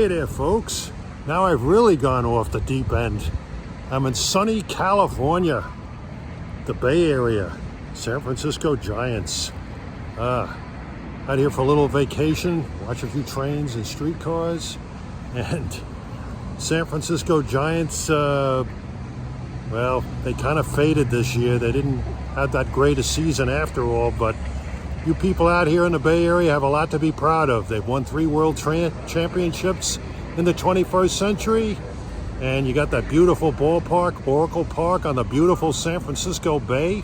Hey there, folks. Now I've really gone off the deep end. I'm in sunny California, the Bay Area, San Francisco Giants. Out here for a little vacation, watch a few trains and streetcars. And San Francisco Giants, well, they kind of faded this year. They didn't have that great a season after all, but you people out here in the Bay Area have a lot to be proud of. They've won 3 world championships in the 21st century, and you got that beautiful ballpark, Oracle Park, on the beautiful San Francisco Bay.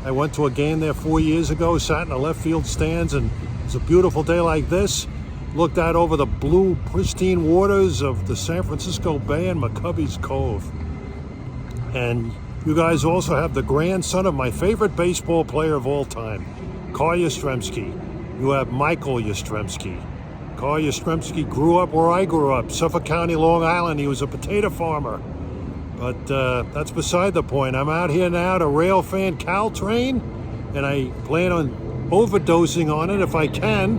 I went to a game there 4 years ago, sat in the left field stands, and it's a beautiful day like this. Looked out over the blue, pristine waters of the San Francisco Bay and McCovey's Cove. And you guys also have the grandson of my favorite baseball player of all time, Carl Yastrzemski. You have Michael Yastrzemski. Carl Yastrzemski grew up where I grew up, Suffolk County, Long Island. He was a potato farmer. But that's beside the point. I'm out here now to Railfan Caltrain, and I plan on overdosing on it if I can,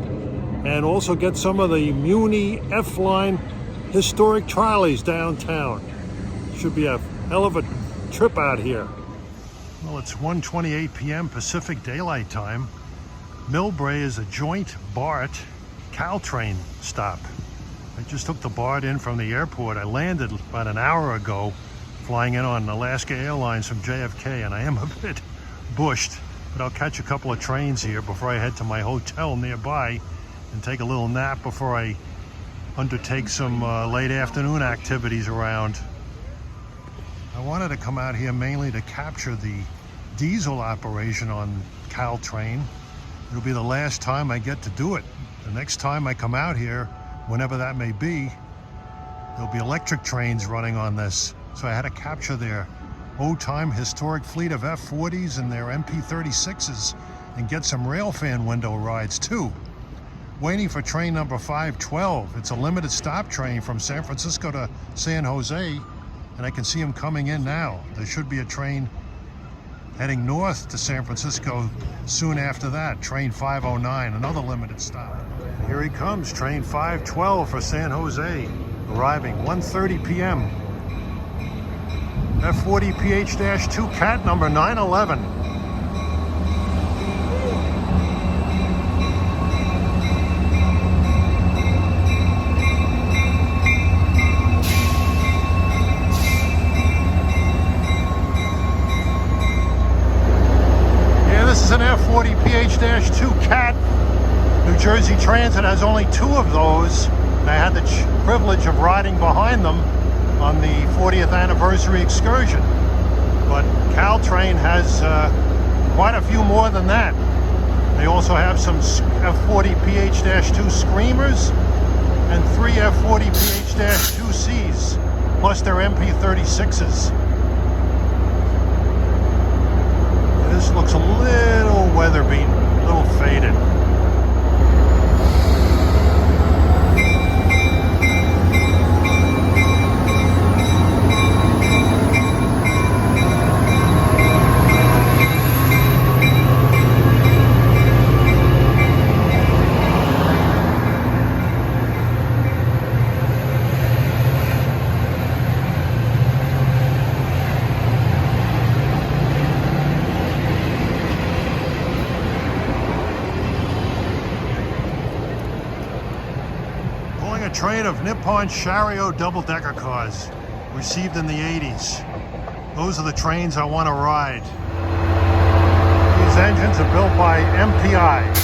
and also get some of the Muni F-line historic trolleys downtown. Should be a hell of a trip out here. Well, it's 1:28 p.m. Pacific Daylight Time. Milbrae is a joint BART Caltrain stop. I just took the BART in from the airport. I landed about an hour ago, flying in on Alaska Airlines from JFK, and I am a bit bushed, but I'll catch a couple of trains here before I head to my hotel nearby and take a little nap before I undertake some late afternoon activities around. I wanted to come out here mainly to capture the diesel operation on Caltrain. It'll be the last time I get to do it. The next time I come out here, whenever that may be, there'll be electric trains running on this. So I had to capture their old-time historic fleet of F-40s and their MP-36s and get some Railfan window rides too. Waiting for train number 512. It's a limited stop train from San Francisco to San Jose, and I can see them coming in now. There should be a train heading north to San Francisco soon after that, train 509, another limited stop. Here he comes, train 512 for San Jose, arriving 1:30 p.m. F40 PH-2 cat number 911. This is an F40 PH-2 cat. New Jersey Transit has only 2 of those, and I had the privilege of riding behind them on the 40th anniversary excursion. But Caltrain has quite a few more than that. They also have some F40 PH-2 Screamers and 3 F40 PH-2Cs, plus their MP-36s. This looks a little weather beaten, a little faded. A train of Nippon Sharyo double-decker cars, received in the 80s. Those are the trains I want to ride. These engines are built by MPI.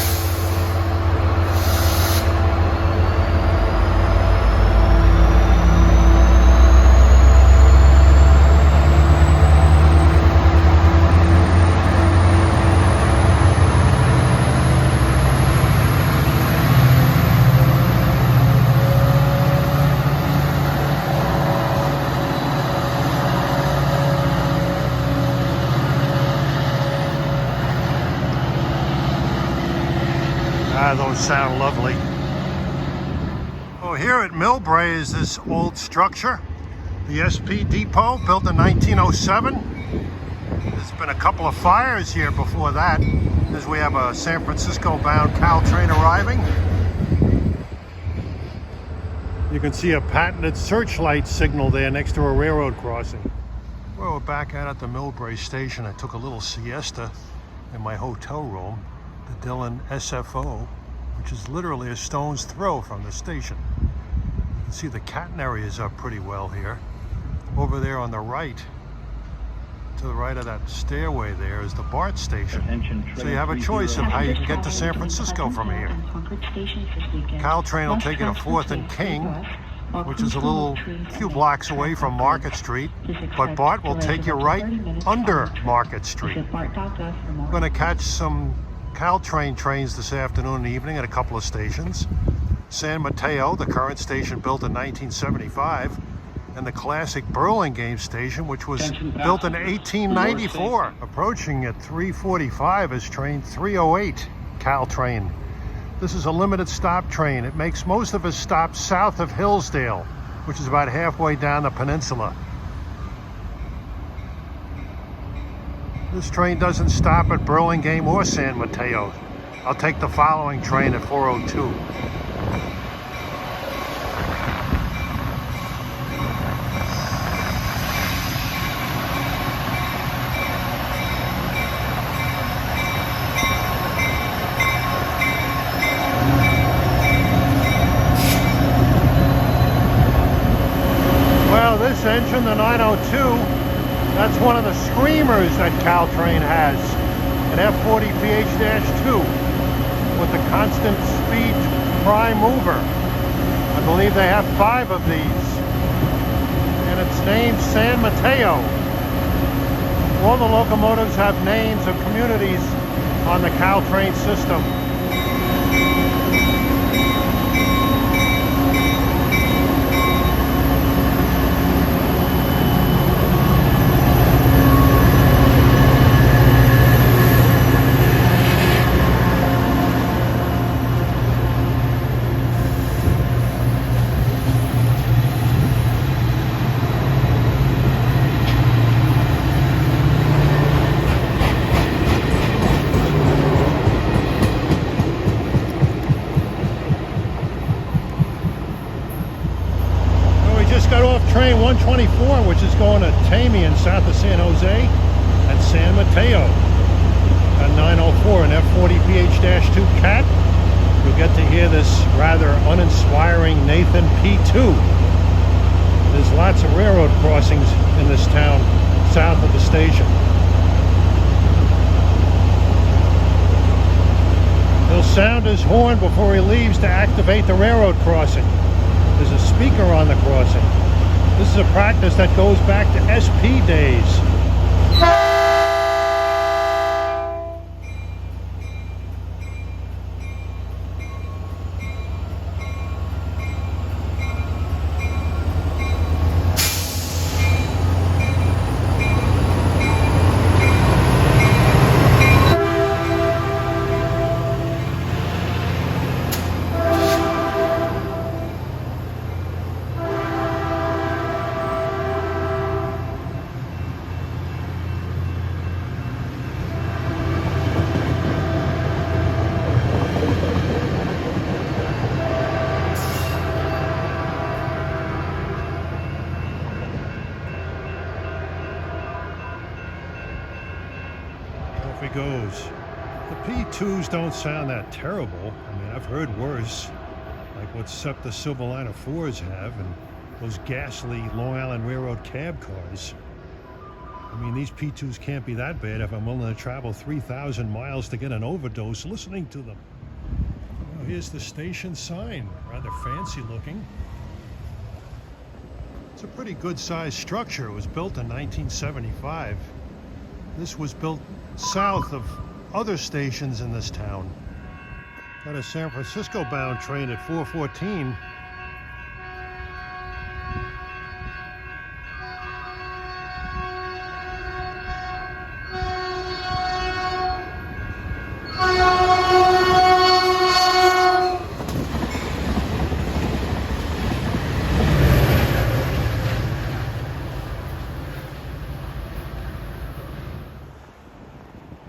Those sound lovely. Oh, here at Milbrae is this old structure, the SP Depot, built in 1907. There's been a couple of fires here before that, as we have a San Francisco bound Caltrain arriving. You can see a patented searchlight signal there next to a railroad crossing. Well, we're back out at the Milbrae station. I took a little siesta in my hotel room, the Dillon SFO, which is literally a stone's throw from the station. You can see the catenaries up pretty well here. Over there on the right, to the right of that stairway there, is the BART station. So you have a choice of how you can get to San Francisco from here. Caltrain will take you to 4th and King, which is a few blocks away from Market Street, but BART will take you right under Market Street. We're going to catch some Caltrain trains this afternoon and evening at a couple of stations. San Mateo, the current station built in 1975, and the classic Burlingame station, which was built in 1894. Approaching at 3:45 is train 308, Caltrain. This is a limited stop train. It makes most of its stops south of Hillsdale, which is about halfway down the peninsula. This train doesn't stop at Burlingame or San Mateo. I'll take the following train at 4:02. This engine, the 902, that's one of the screamers that Caltrain has, an F40 PH-2 with the constant speed prime mover. I believe they have 5 of these, and it's named San Mateo. All the locomotives have names of communities on the Caltrain system. Got off train 124, which is going to Tamian, south of San Jose, and San Mateo. At 904, an F40 PH-2 Cat. You'll get to hear this rather uninspiring Nathan P2. There's lots of railroad crossings in this town, south of the station. He'll sound his horn before he leaves to activate the railroad crossing. There's a speaker on the crossing. This is a practice that goes back to SP days. Off he goes. The P2s don't sound that terrible. I mean, I've heard worse, like what SEPTA Silverliner 4s have, and those ghastly Long Island Railroad cab cars. I mean, these P2s can't be that bad if I'm willing to travel 3,000 miles to get an overdose listening to them. Well, here's the station sign, rather fancy looking. It's a pretty good sized structure. It was built in 1975. This was built south of other stations in this town. Got a San Francisco bound train at 4:14.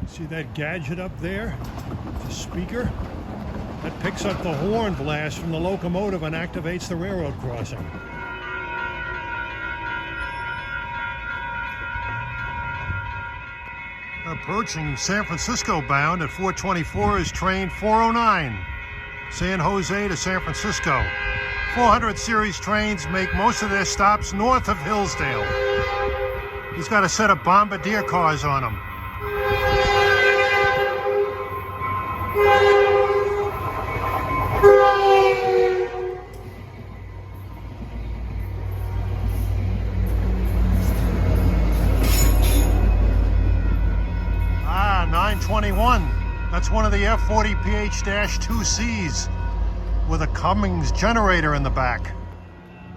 See that gadget up there? It's a speaker. That picks up the horn blast from the locomotive and activates the railroad crossing. Approaching San Francisco bound at 424 is train 409, San Jose to San Francisco. 400 series trains make most of their stops north of Hillsdale. He's got a set of bombardier cars on him. Ah, 921. That's one of the F40 PH-2Cs with a Cummins generator in the back.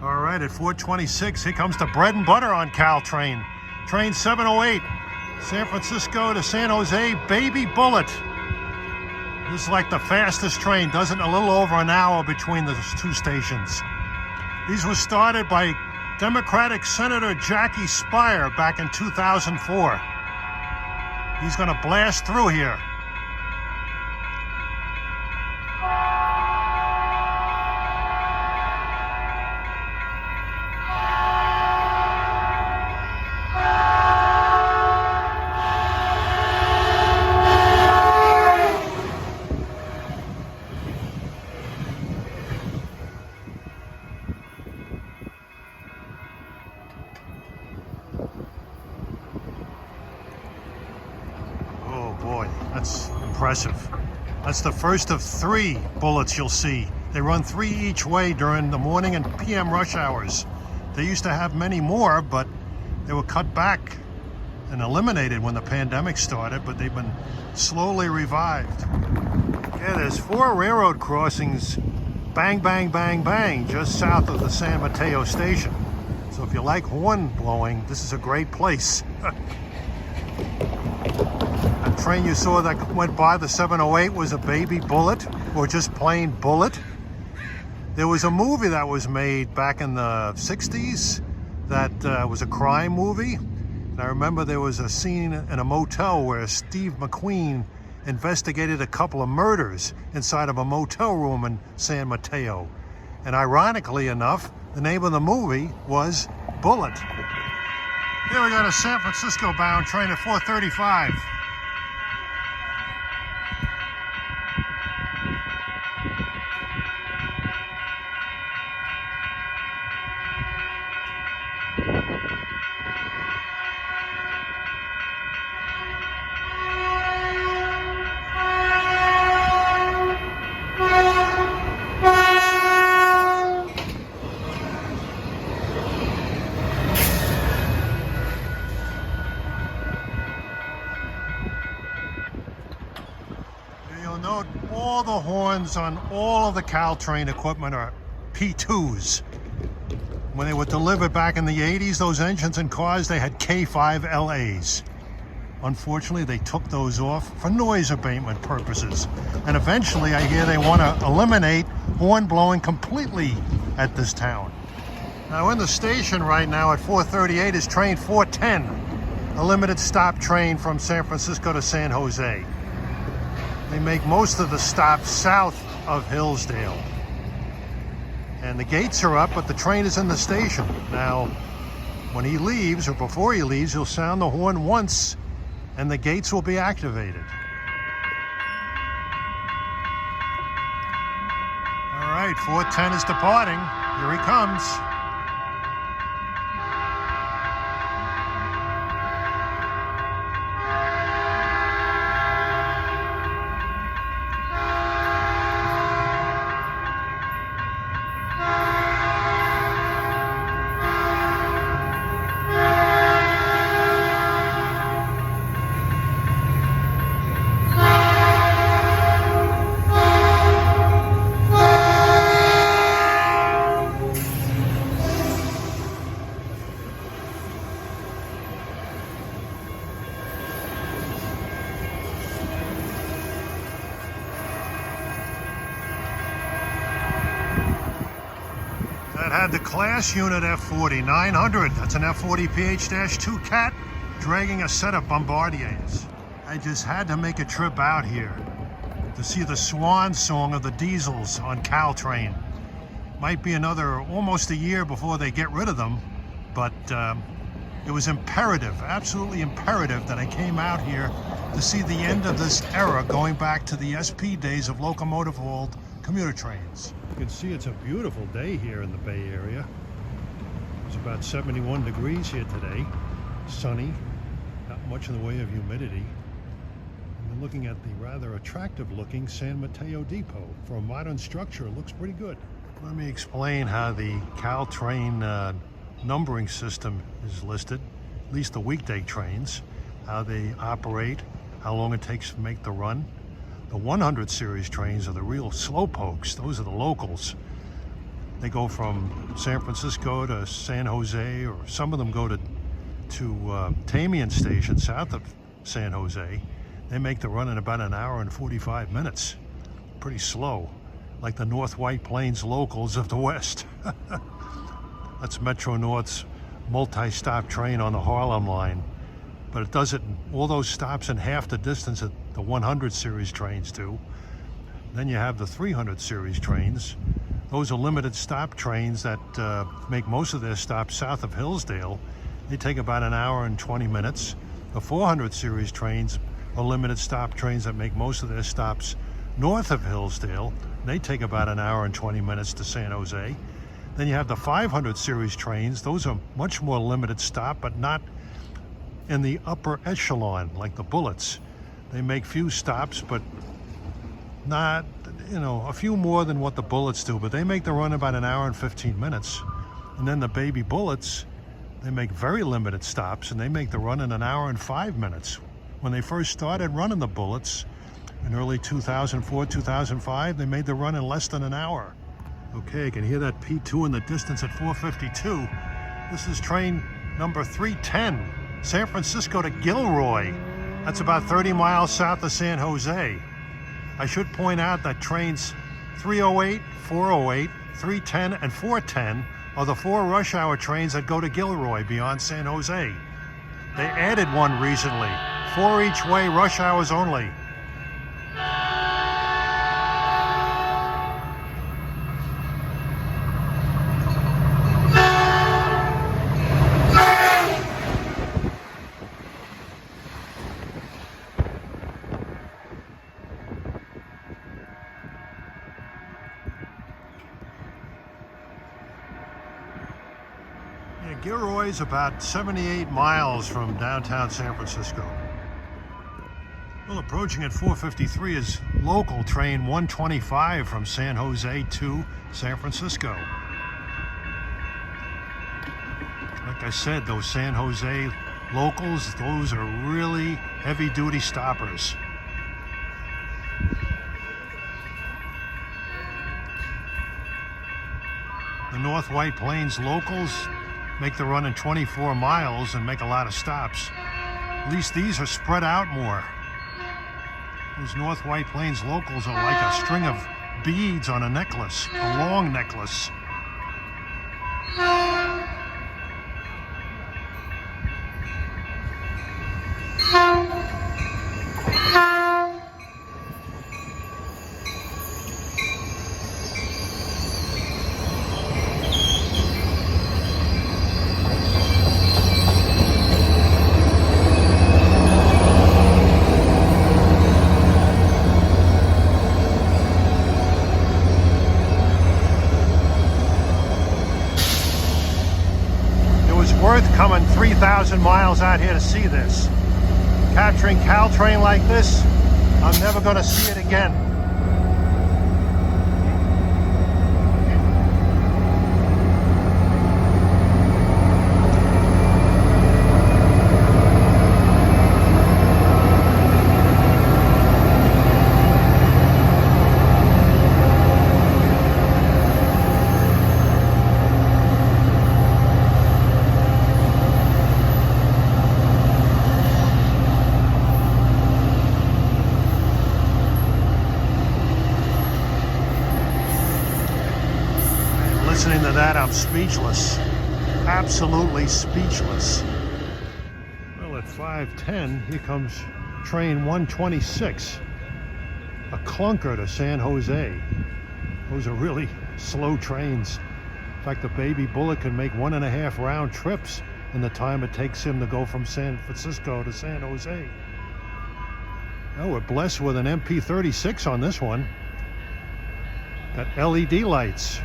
All right, at 426, here comes the bread and butter on Caltrain. Train 708, San Francisco to San Jose, Baby Bullet. This is like the fastest train, does it in a little over an hour between the two stations. These were started by Democratic Senator Jackie Spire back in 2004. He's gonna blast through here. Boy, that's impressive. That's the first of 3 bullets you'll see. They run 3 each way during the morning and PM rush hours. They used to have many more, but they were cut back and eliminated when the pandemic started, but they've been slowly revived. Yeah, there's 4 railroad crossings, bang, bang, bang, bang, just south of the San Mateo station. So if you like horn blowing, this is a great place. That train you saw that went by, the 708, was a Baby Bullet, or just plain Bullet. There was a movie that was made back in the 60s that was a crime movie. And I remember there was a scene in a motel where Steve McQueen investigated a couple of murders inside of a motel room in San Mateo. And ironically enough, the name of the movie was Bullet. Here we got a San Francisco bound train at 435. You'll note all the horns on all of the Caltrain equipment are P2s. When they were delivered back in the 80s, those engines and cars, they had K5LAs. Unfortunately, they took those off for noise abatement purposes. And eventually, I hear they want to eliminate horn blowing completely at this town. Now, in the station right now at 438 is train 410, a limited stop train from San Francisco to San Jose. They make most of the stops south of Hillsdale. And the gates are up, but the train is in the station. Now, when he leaves, or before he leaves, he'll sound the horn once, and the gates will be activated. All right, 410 is departing. Here he comes. Had the class unit F40 900. That's an F40 PH-2 Cat dragging a set of bombardiers. I just had to make a trip out here. to see the swan song of the diesels on Caltrain. Might be another almost a year before they get rid of them, but it was imperative, absolutely imperative, that I came out here to see the end of this era, going back to the SP days of locomotive-hauled commuter trains. You can see it's a beautiful day here in the Bay Area. It's about 71 degrees here today, sunny, not much in the way of humidity. And we're looking at the rather attractive-looking San Mateo depot. For a modern structure, it looks pretty good. Let me explain how the Caltrain numbering system is listed, at least the weekday trains, how they operate, how long it takes to make the run. The 100 series trains are the real slowpokes. Those are the locals. They go from San Francisco to San Jose, or some of them go to Tamian Station south of San Jose. They make the run in about an hour and 45 minutes. Pretty slow, like the North White Plains locals of the West. That's Metro North's multi-stop train on the Harlem line. But it does it, all those stops in half the distance that the 100 series trains do. Then you have the 300 series trains. Those are limited stop trains that make most of their stops south of Hillsdale. They take about an hour and 20 minutes. The 400 series trains are limited stop trains that make most of their stops north of Hillsdale. They take about an hour and 20 minutes to San Jose. Then you have the 500 series trains. Those are much more limited stop, but not in the upper echelon like the Bullets. They make few stops, but not, a few more than what the Bullets do, but they make the run about an hour and 15 minutes. And then the Baby Bullets, they make very limited stops, and they make the run in an hour and 5 minutes. When they first started running the Bullets in early 2004, 2005, they made the run in less than an hour. Okay, I can hear that P2 in the distance at 452. This is train number 310, San Francisco to Gilroy. That's about 30 miles south of San Jose. I should point out that trains 308, 408, 310, and 410 are the 4 rush hour trains that go to Gilroy beyond San Jose. They added one recently, 4 each way, rush hours only. Gilroy's about 78 miles from downtown San Francisco. Well, approaching at 4:53 is local train 125 from San Jose to San Francisco. Like I said, those San Jose locals, those are really heavy-duty stoppers. The North White Plains locals make the run in 24 miles and make a lot of stops. At least these are spread out more. Those North White Plains locals are like a string of beads on a necklace, a long necklace. Worth coming 3,000 miles out here to see this. Capturing Caltrain like this, I'm never going to see it again. Listening to that, I'm speechless. Absolutely speechless. Well, at 5:10, here comes train 126. a clunker to San Jose. Those are really slow trains. In fact, the baby bullet can make 1.5 round trips in the time it takes him to go from San Francisco to San Jose. Now we're blessed with an MP36 on this one. Got LED lights.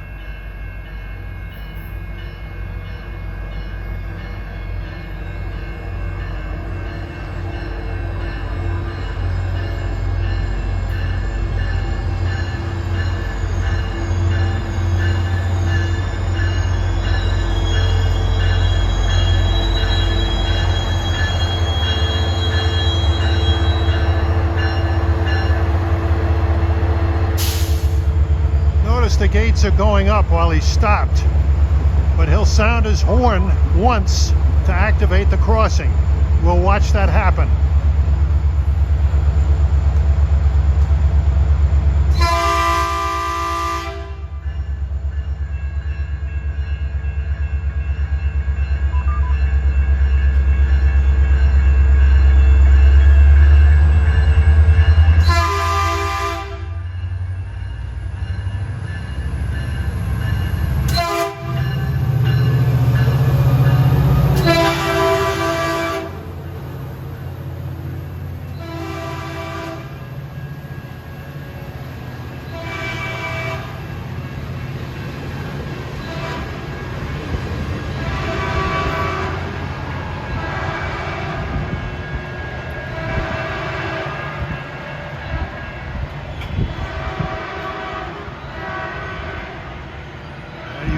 The gates are going up while he's stopped, but he'll sound his horn once to activate the crossing. We'll watch that happen.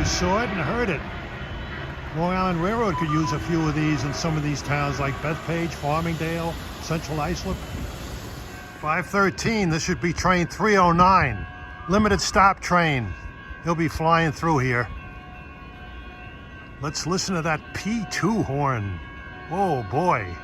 Saw it and heard it. Long Island Railroad could use a few of these in some of these towns like Bethpage, Farmingdale, Central Islip. 513, this should be train 309. Limited stop train. He'll be flying through here. Let's listen to that P2 horn. Oh boy.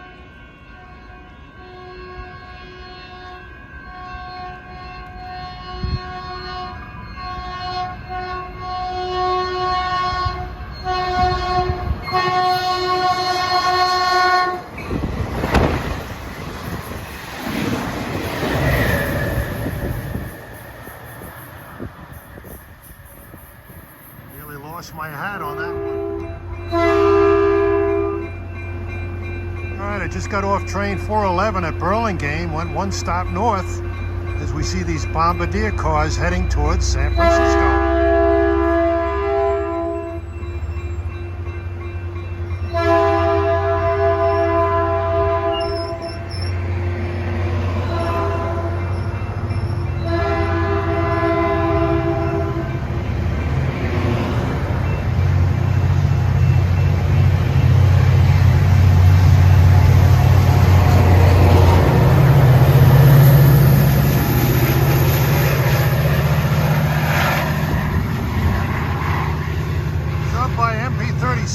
My hat on that one. All right, I just got off train 411 at Burlingame, went one stop north as we see these bombardier cars heading towards San Francisco.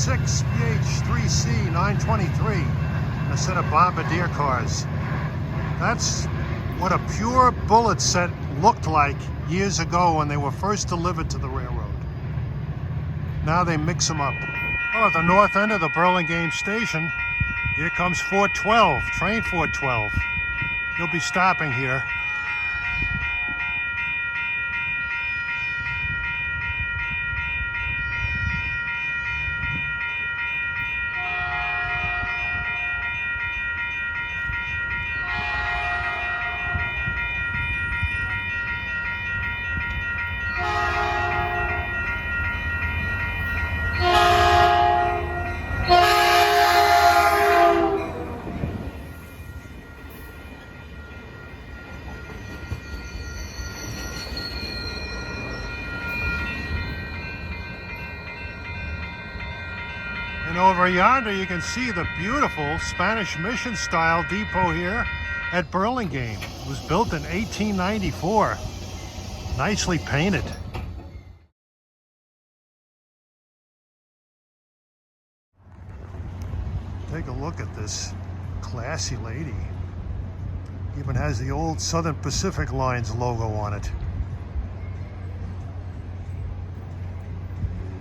BH3C 923, a set of bombardier cars. That's what a pure bullet set looked like years ago when they were first delivered to the railroad. Now they mix them up. Oh, at the north end of the Burlingame station, here comes 412, train 412. He'll be stopping here. And over yonder you can see the beautiful Spanish Mission style depot here at Burlingame. It was built in 1894. Nicely painted. Take a look at this classy lady. Even has the old Southern Pacific Lines logo on it.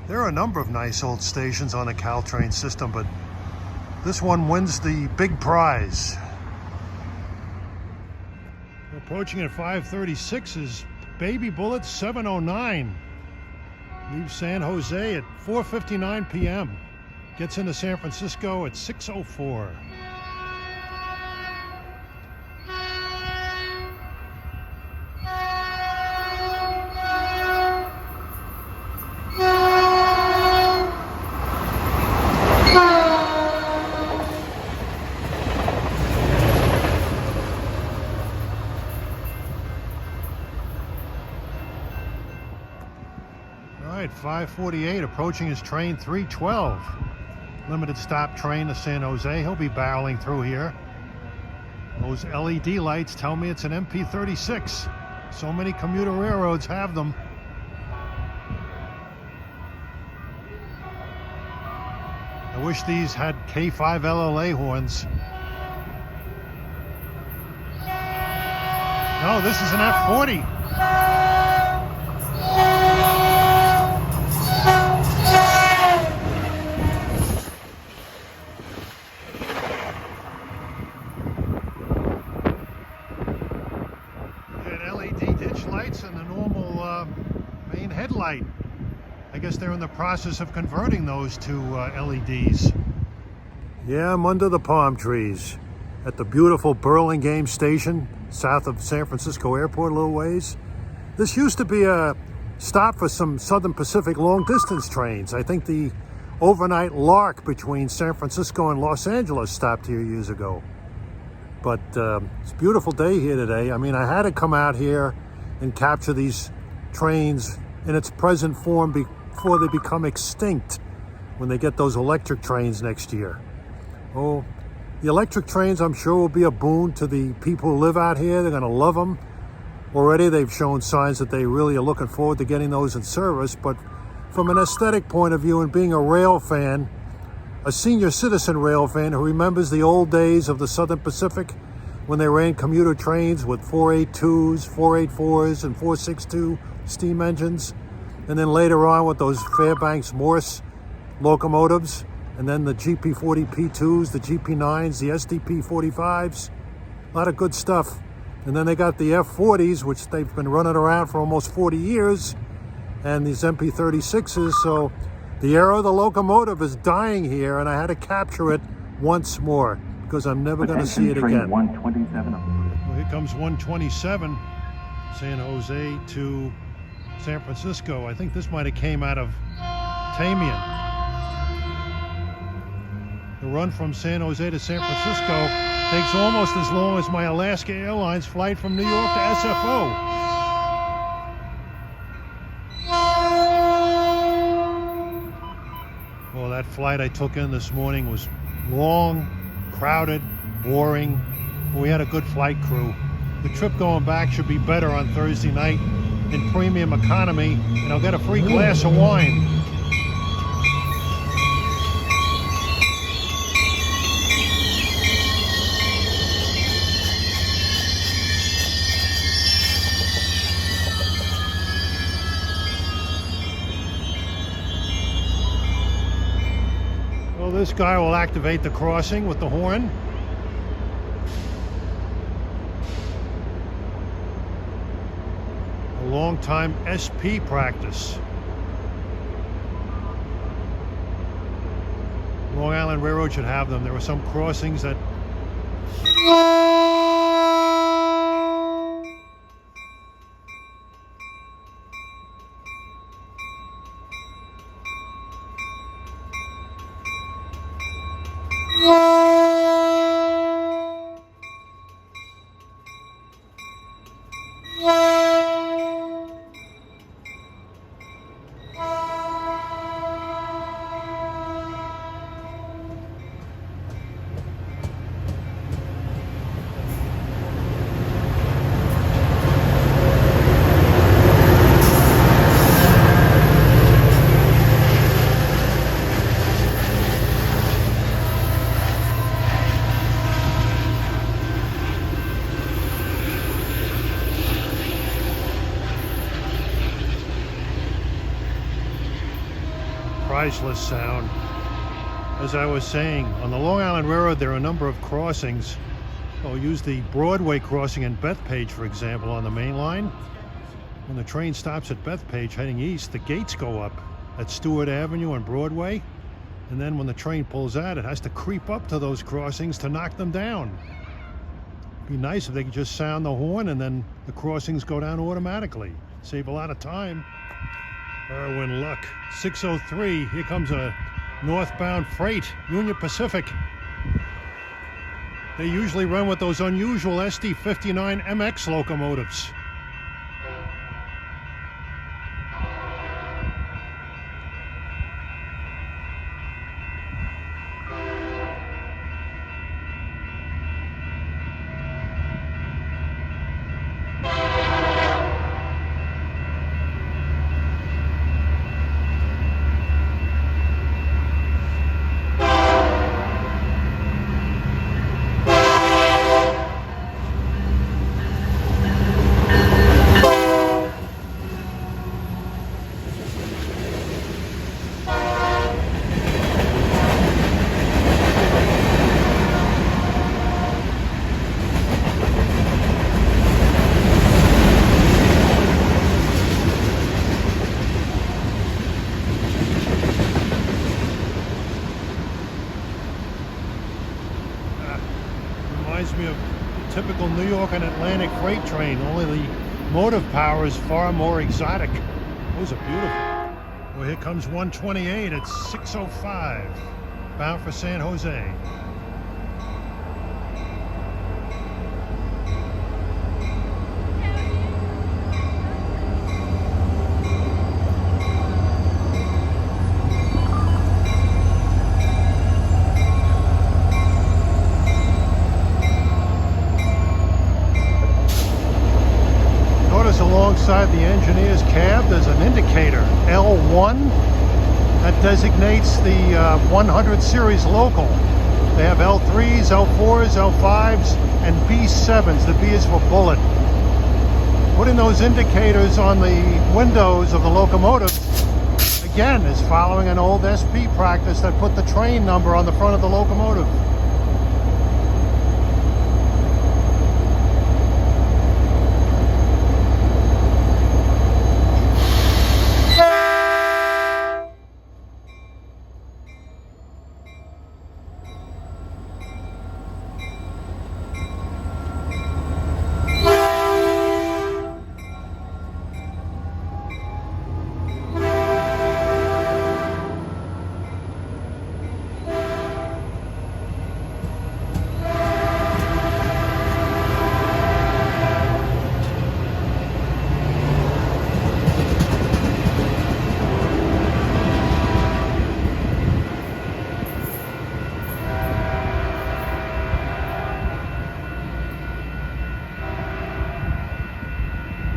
There are a number of nice old stations on the Caltrain system, but this one wins the big prize. Approaching at 5:36 is Baby Bullet 709. Leaves San Jose at 4:59 p.m. Gets into San Francisco at 6:04. All right, 5:48, approaching his train 312. Limited stop train to San Jose. He'll be barreling through here. Those LED lights tell me it's an MP36. So many commuter railroads have them. I wish these had K5 LLA horns. No, this is an F40. And the normal main headlight. I guess they're in the process of converting those to LEDs. Yeah, I'm under the palm trees at the beautiful Burlingame station south of San Francisco Airport a little ways. This used to be a stop for some Southern Pacific long distance trains. I think the overnight Lark between San Francisco and Los Angeles stopped here years ago. But it's a beautiful day here today. I mean, I had to come out here and capture these trains in its present form before they become extinct when they get those electric trains next year. Oh, the electric trains, I'm sure, will be a boon to the people who live out here. They're going to love them. Already they've shown signs that they really are looking forward to getting those in service. But from an aesthetic point of view and being a rail fan, a senior citizen rail fan who remembers the old days of the Southern Pacific when they ran commuter trains with 482s, 484s, and 462 steam engines. And then later on with those Fairbanks Morse locomotives. And then the GP40P2s, the GP9s, the SDP45s. A lot of good stuff. And then they got the F40s, which they've been running around for almost 40 years. And these MP36s. So the era of the locomotive is dying here, and I had to capture it once more, because I'm never going to see it again. 127. Well, here comes 127, San Jose to San Francisco. I think this might have came out of Tamian. The run from San Jose to San Francisco takes almost as long as my Alaska Airlines flight from New York to SFO. Well, that flight I took in this morning was long, crowded, boring, but we had a good flight crew. The trip going back should be better on Thursday night in premium economy, and I'll get a free glass of wine. Well, this guy will activate the crossing with the horn. A long time SP practice. Long Island Railroad should have them. There were some crossings that priceless sound. As I was saying, on the Long Island Railroad there are a number of crossings I'll use the Broadway crossing in Bethpage, for example, on the main line. When the train stops at Bethpage heading east, the gates go up at Stewart Avenue and Broadway. And then when the train pulls out, it has to creep up to those crossings to knock them down. It'd be nice if they could just sound the horn and then the crossings go down automatically. Save a lot of time. Irwin Luck, 6:03. Here comes a northbound freight, Union Pacific. They usually run with those unusual SD59 MX locomotives. Reminds me of a typical New York and Atlantic freight train, only the motive power is far more exotic. Those are beautiful. Well, here comes 128 at 6:05, bound for San Jose. Alongside the engineer's cab, there's an indicator, L1, that designates the 100 series local. They have L3s, L4s, L5s, and B7s. The B is for bullet. Putting those indicators on the windows of the locomotive, again, is following an old SP practice that put the train number on the front of the locomotive.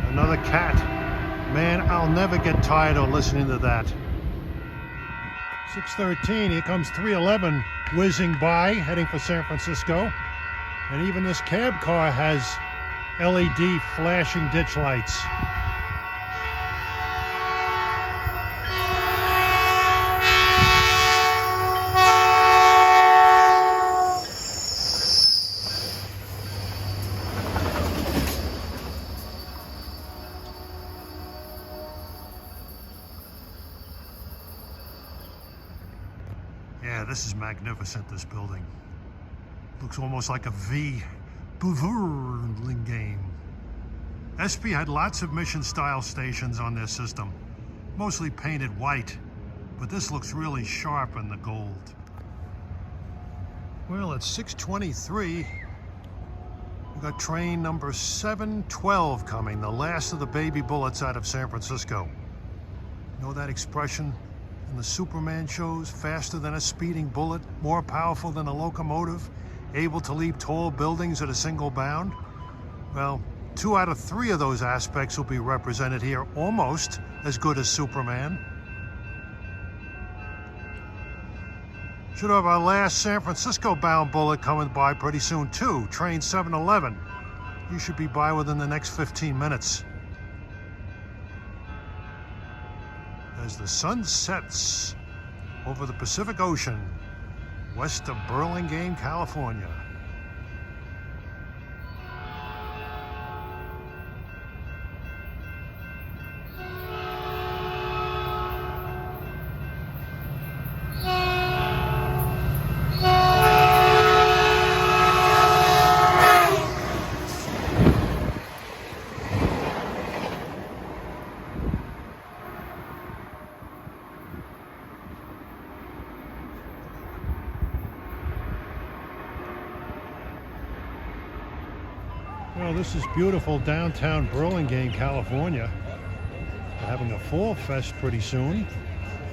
Another cat. Man, I'll never get tired of listening to that. 6:13, here comes 311 whizzing by, heading for San Francisco. And even this cab car has LED flashing ditch lights. Yeah, this is magnificent, this building. Looks almost like a V. Burlingame. SP had lots of mission-style stations on their system, mostly painted white, but this looks really sharp in the gold. Well, it's 6:23. We've got train number 712 coming, the last of the baby bullets out of San Francisco. You know that expression in the Superman shows? Faster than a speeding bullet, more powerful than a locomotive, able to leap tall buildings at a single bound? Well, 2 out of 3 of those aspects will be represented here, almost as good as Superman. Should have our last San Francisco bound bullet coming by pretty soon too, train 711. You should be by within the next 15 minutes. As the sun sets over the Pacific Ocean, west of Burlingame, California. Well, this is beautiful downtown Burlingame, California. They're having a fall fest pretty soon.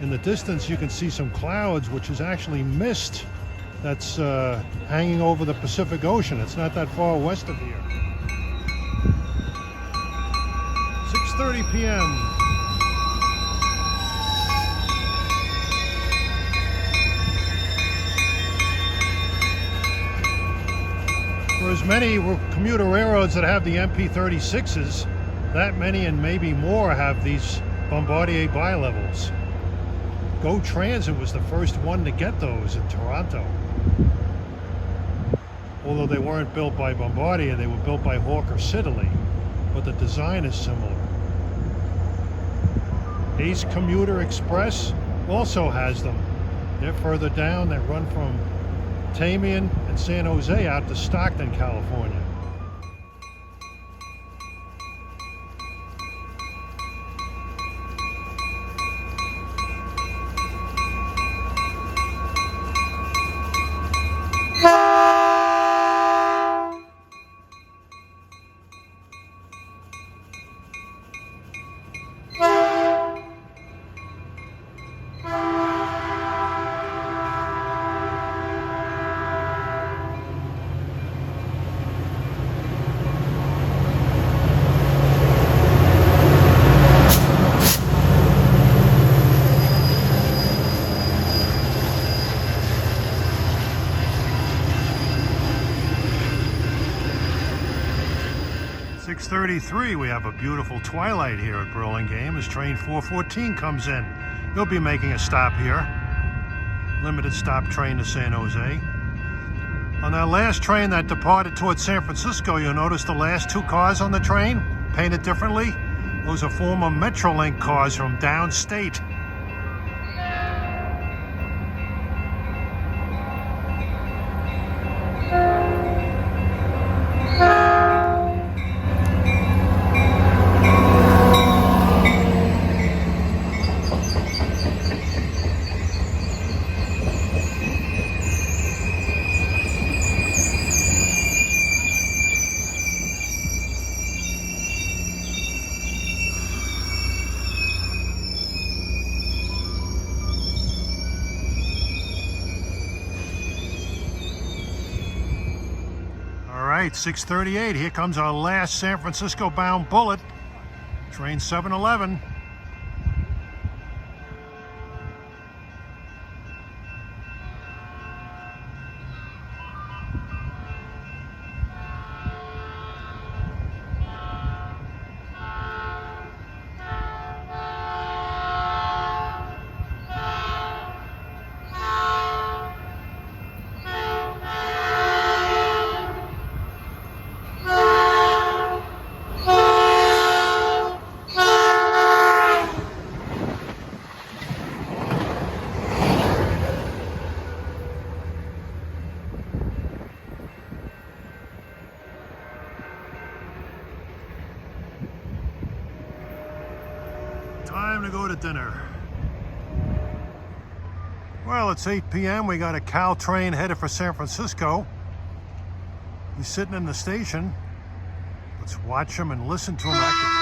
In the distance, you can see some clouds, which is actually mist that's hanging over the Pacific Ocean. It's not that far west of here. 6:30 p.m. For as many commuter railroads that have the MP36s, that many and maybe more have these Bombardier bilevels. Go Transit was the first one to get those in Toronto. Although they weren't built by Bombardier, they were built by Hawker Siddeley, but the design is similar. Ace Commuter Express also has them. They're further down. They run from Tamian and San Jose out to Stockton, California. .33, we have a beautiful twilight here at Burlingame as train 414 comes in. You'll be making a stop here. Limited stop train to San Jose. On that last train that departed towards San Francisco, you'll notice the last two cars on the train, painted differently. Those are former Metrolink cars from downstate. All right, 6:38, here comes our last San Francisco bound bullet, train 711. Time to go to dinner. Well, it's 8 p.m. We got a Caltrain headed for San Francisco. He's sitting in the station. Let's watch him and listen to him actively.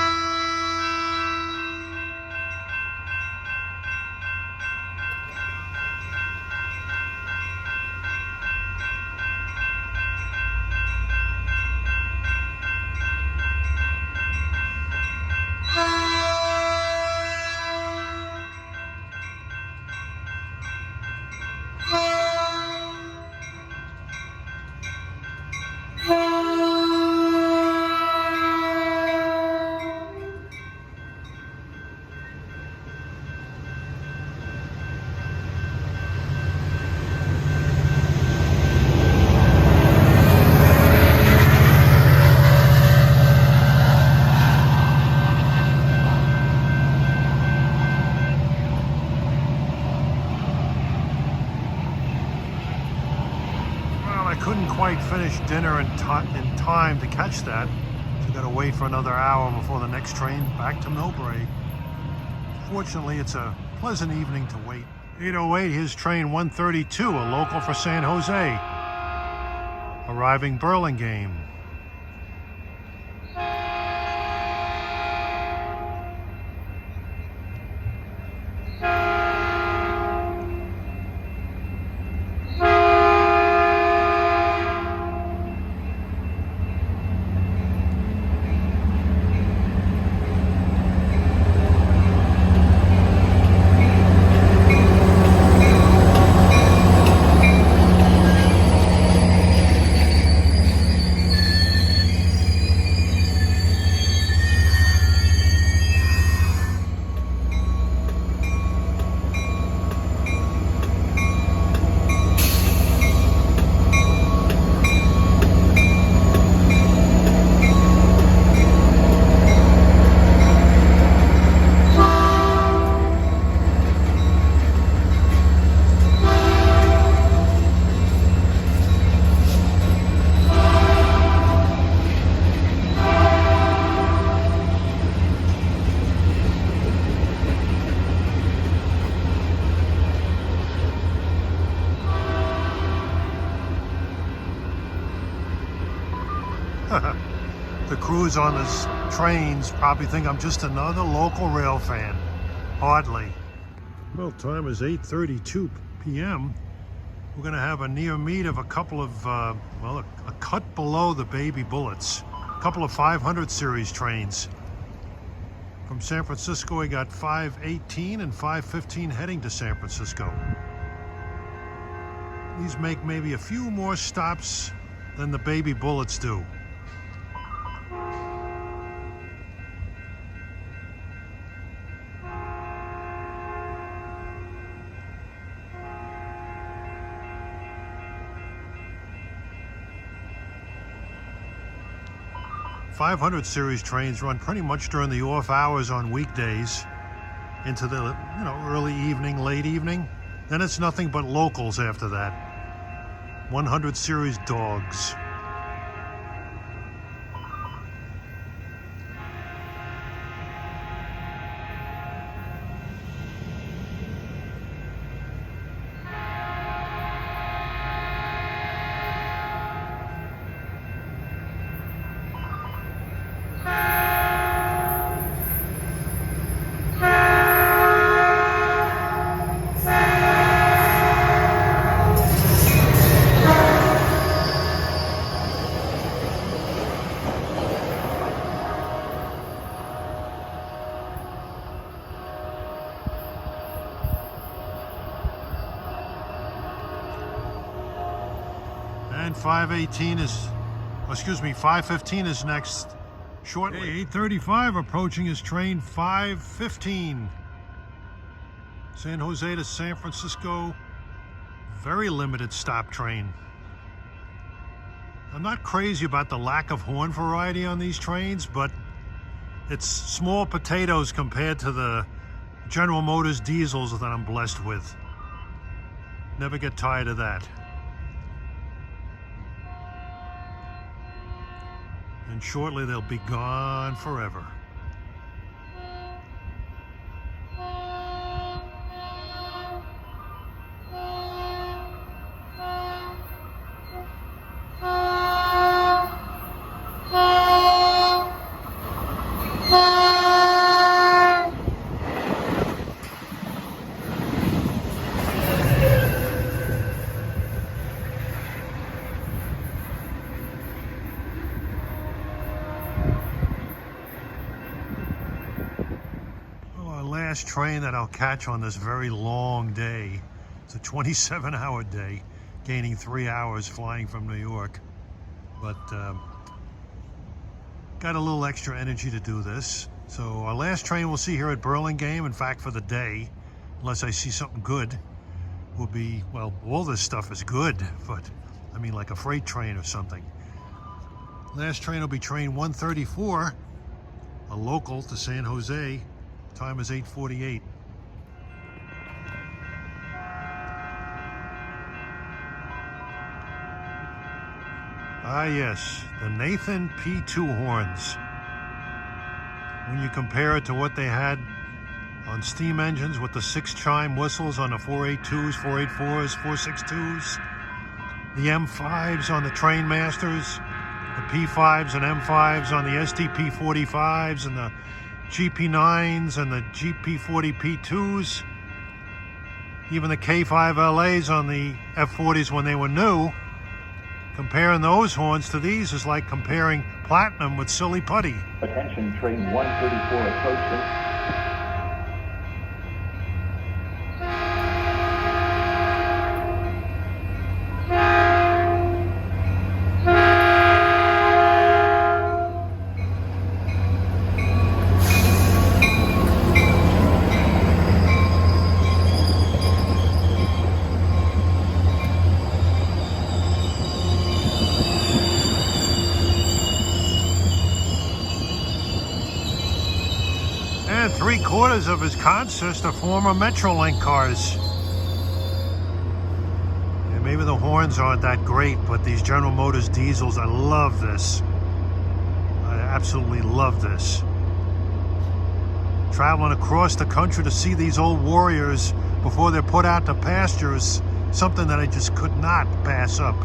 Couldn't quite finish dinner in time to catch that. So got to wait for another hour before the next train back to Milbrae. Fortunately, it's a pleasant evening to wait. 8:08, here's train 132, a local for San Jose, arriving Burlingame. The crews on these trains probably think I'm just another local rail fan. Hardly. Well, time is 8:32 p.m. We're going to have a near meet of a couple of, well, a cut below the baby bullets. A couple of 500 series trains. From San Francisco, we got 518 and 515 heading to San Francisco. These make maybe a few more stops than the baby bullets do. .500 series trains run pretty much during the off hours on weekdays into the early evening, late evening. Then it's nothing but locals after that. 100 series dogs. And 515 is next shortly. 8:35 approaching is train 515. San Jose to San Francisco, very limited stop train. I'm not crazy about the lack of horn variety on these trains, but it's small potatoes compared to the General Motors diesels that I'm blessed with. Never get tired of that. And shortly they'll be gone forever. Last train that I'll catch on this very long day. It's a 27-hour day, gaining 3 hours flying from New York. But got a little extra energy to do this. So our last train we'll see here at Burlingame, in fact for the day, unless I see something good, will be, well, all this stuff is good, but I mean like a freight train or something. Last train will be train 134, a local to San Jose. Time is 8:48. Ah yes, the Nathan P2 horns. When you compare it to what they had on steam engines with the 6-chime whistles on the 482s, 484s, 462s, the M5s on the Trainmasters, the P5s and M5s on the STP 45s and the GP9s and the GP40 P2s, even the K5LAs on the F40s when they were new, comparing those horns to these is like comparing platinum with silly putty. Attention, train 134 approaching. And 3/4 of his consist are former Metrolink cars. And maybe the horns aren't that great, but these General Motors diesels, I love this. I absolutely love this. Traveling across the country to see these old warriors before they're put out to pasture is something that I just could not pass up.